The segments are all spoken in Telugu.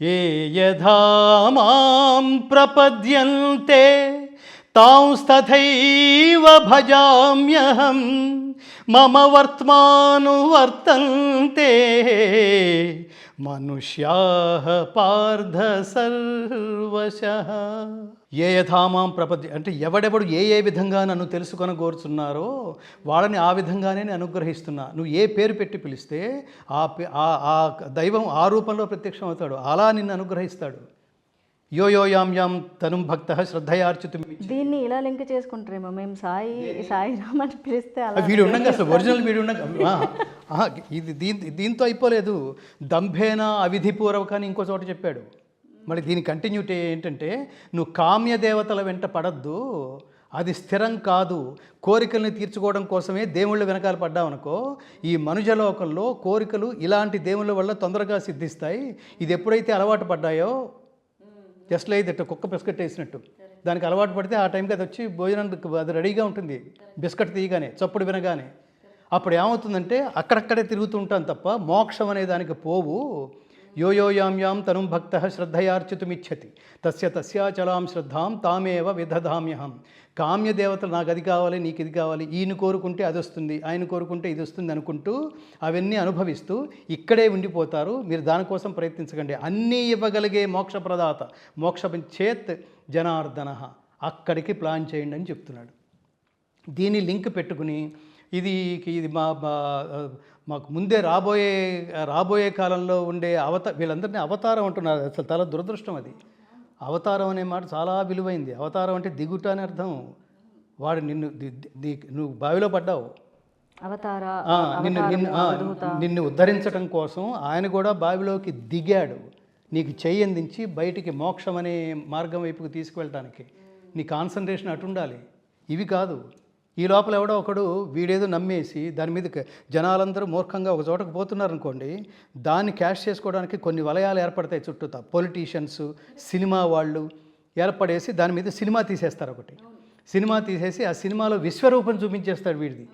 ఏ యథా మాం ప్రపద్యంతే తాంస్తథైవ భజామ్యహం మమ వర్త్మానువర్తంతే మనుష్యాః పార్థ సర్వశః. ఏ యథామాం ప్రపద్య అంటే ఎవడెవడు ఏ ఏ విధంగా నన్ను తెలుసుకొని కోరుచున్నారో వాళ్ళని ఆ విధంగానే నేను అనుగ్రహిస్తున్నా. నువ్వు ఏ పేరు పెట్టి పిలిస్తే ఆ దైవం ఆ రూపంలో ప్రత్యక్షం అవుతాడు, అలా నిన్ను అనుగ్రహిస్తాడు. యో యో యాం యాం తనుం భక్త శ్రద్ధయార్చితుం. దీన్ని ఇలా లింక్ చేసుకుంటారేమో, మేము సాయిరామ్ అని పిలిస్తే అలా వీడు ఉండగా అసలు ఒరిజినల్ వీడు ఉండగా ఇది దీంతో అయిపోలేదు. దంభేన అవిధిపూర్వకాన్ని ఇంకో చోట చెప్పాడు. మళ్ళీ దీని కంటిన్యూటీ ఏంటంటే, నువ్వు కామ్య దేవతల వెంట పడద్దు, అది స్థిరం కాదు. కోరికల్ని తీర్చుకోవడం కోసమే దేవుళ్ళ వెనకాల పడ్డామనుకో, ఈ మనుజలోకంలో కోరికలు ఇలాంటి దేవుళ్ళ వల్ల తొందరగా సిద్ధిస్తాయి. ఇది ఎప్పుడైతే అలవాటు పడ్డాయో, జస్ట్ లైక్ దట్, కుక్క బిస్కెట్ వేసినట్టు దానికి అలవాటు పడితే ఆ టైంకి అది వచ్చి భోజనం అది రెడీగా ఉంటుంది. బిస్కెట్ తీయగానే, చప్పుడు వినగానే. అప్పుడు ఏమవుతుందంటే అక్కడక్కడే తిరుగుతూ ఉంటాను తప్ప మోక్షం అనే దానికి పోవు. యో యో యాం యాం తనుం భక్త శ్రద్ధయార్చితుమిచ్చతి తస్య తస్యాచలాం శ్రద్ధాం తామేవ విదధామ్యహం. కామ్య దేవతలు నాకు అది కావాలి, నీకు ఇది కావాలి, ఈయన కోరుకుంటే అది వస్తుంది, ఆయన కోరుకుంటే ఇది వస్తుంది అనుకుంటూ అవన్నీ అనుభవిస్తూ ఇక్కడే ఉండిపోతారు. మీరు దానికోసం ప్రయత్నించకండి. అన్నీ ఇవ్వగలిగే మోక్షప్రదాత మోక్షచేత్ జనార్దన, అక్కడికి ప్లాన్ చేయండి అని చెప్తున్నాడు. దీన్ని లింక్ పెట్టుకుని ఇది మాకు ముందే రాబోయే కాలంలో ఉండే వీళ్ళందరినీ అవతారం అంటున్నారు. అసలు చాలా దురదృష్టం అది. అవతారం అనే మాట చాలా విలువైంది. అవతారం అంటే దిగుట అని అర్థం. వాడు నువ్వు బావిలో పడ్డావు, నిన్ను ఉద్ధరించడం కోసం ఆయన కూడా బావిలోకి దిగాడు, నీకు చెయ్యి అందించి బయటికి మోక్షం అనే మార్గం వైపుకి తీసుకువెళ్ళటానికి. నీ కాన్సన్ట్రేషన్ అటు ఉండాలి, ఇవి కాదు. ఈ లోపల ఎవడో ఒకడు వీడేదో నమ్మేసి దాని మీద జనాలందరూ మూర్ఖంగా ఒక చోటకు పోతున్నారనుకోండి, దాన్ని క్యాష్ చేసుకోవడానికి కొన్ని వలయాలు ఏర్పడతాయి చుట్టూతా. పొలిటీషియన్స్, సినిమా వాళ్ళు ఏర్పడేసి దాని మీద సినిమా తీసేస్తారు. ఒకటి సినిమా తీసేసి ఆ సినిమాలో విశ్వరూపం చూపించేస్తాడు వీడిది.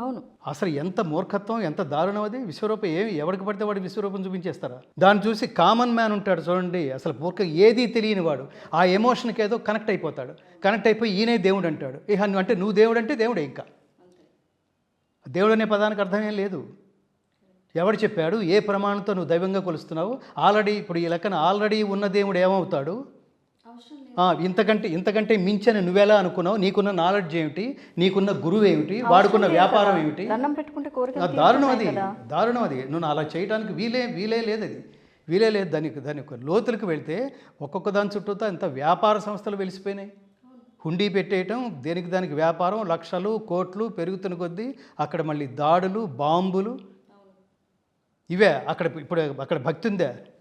అవును, అసలు ఎంత మూర్ఖత్వం, ఎంత దారుణం అది. విశ్వరూపం ఎవరికి పడితే వాడు విశ్వరూపం చూపించేస్తారా? దాన్ని చూసి కామన్ మ్యాన్ ఉంటాడు చూడండి, అసలు మూర్ఖ ఏదీ తెలియని వాడు ఆ ఎమోషన్కి ఏదో కనెక్ట్ అయిపోతాడు. కనెక్ట్ అయిపోయి ఈయనే దేవుడు అంటాడు. అంటే నువ్వు దేవుడు అంటే దేవుడే. ఇంకా దేవుడు అనే పదానికి అర్థమేం లేదు. ఎవడు చెప్పాడు? ఏ ప్రమాణంతో నువ్వు దైవంగా కొలుస్తున్నావు? ఆల్రెడీ ఇప్పుడు ఈ లెక్కన ఆల్రెడీ ఉన్న దేవుడు ఏమవుతాడు? ఇంతకంటే మించని నువ్వెలా అనుకున్నావు? నీకున్న నాలెడ్జ్ ఏమిటి? నీకున్న గురువు ఏమిటి? వాడుకున్న వ్యాపారం ఏమిటి? దారుణం అది. నువ్వు అలా చేయడానికి వీలే లేదు. అది వీలే లేదు. దాని లోతులకు వెళితే ఒక్కొక్క దాని చుట్టూతో ఎంత వ్యాపార సంస్థలు వెలిసిపోయినాయి. హుండీ పెట్టేయటం, దానికి వ్యాపారం, లక్షలు కోట్లు పెరుగుతున్న కొద్దీ అక్కడ మళ్ళీ దాడులు, బాంబులు, ఇవే. అక్కడ భక్తి ఉందా?